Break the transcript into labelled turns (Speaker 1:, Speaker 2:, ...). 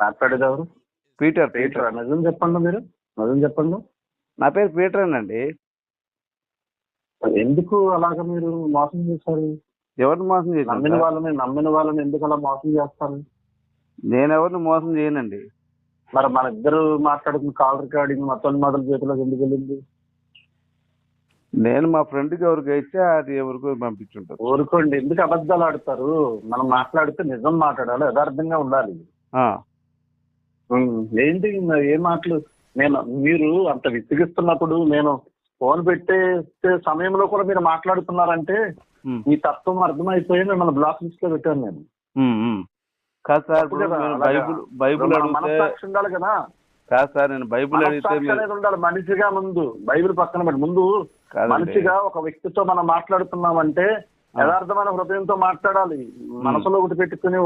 Speaker 1: మాట్లాడేది ఎవరు?
Speaker 2: Peter.
Speaker 1: Peter. నిజం చెప్పండి, మీరు నిజం చెప్పండి.
Speaker 2: నా పేరు పీటరేనండి.
Speaker 1: ఎందుకు అలాగ మీరు మోసం చేశారు?
Speaker 2: ఎవరిని మోసం
Speaker 1: నమ్మిన
Speaker 2: చేశాను?
Speaker 1: వాళ్ళని ఎందుకు అలా మోసం చేస్తారు?
Speaker 2: నేను ఎవరిని మోసం చేయనండి.
Speaker 1: మరి మన ఇద్దరు మాట్లాడుకున్న కాల్ రికార్డింగ్ మొత్తం మొదల చేతిలోకి ఎందుకు వెళ్ళింది?
Speaker 2: నేను మా ఫ్రెండ్కి ఎవరికి ఇస్తే అది ఎవరికో పంపించుంటారు.
Speaker 1: ఊరుకోండి, ఎందుకు అబద్ధాలు ఆడతారు? మనం మాట్లాడితే నిజం మాట్లాడాలి, యథార్థంగా ఉండాలి. ఏంటి ఏ మాటలు? మీరు అంత విసిగిస్తున్నప్పుడు నేను ఫోన్ పెట్టే సమయంలో కూడా మీరు మాట్లాడుతున్నారంటే ఈ తత్వం అర్థమైపోయి మిమ్మల్ని బ్లాక్ లిస్ట్ లో పెట్టాను నేను.
Speaker 2: కాదు సార్, బైబుల్
Speaker 1: మనస్సాక్షి ఉండాలి కదా.
Speaker 2: కాదు సార్, నేను బైబుల్ అడిగితే
Speaker 1: ఉండాలి మనిషిగా. ముందు బైబిల్ పక్కన పెట్టి ముందు మనిషిగా ఒక వ్యక్తితో మనం మాట్లాడుతున్నామంటే యథార్థమైన హృదయంతో మాట్లాడాలి. మనసులో ఒకటి పెట్టుకుని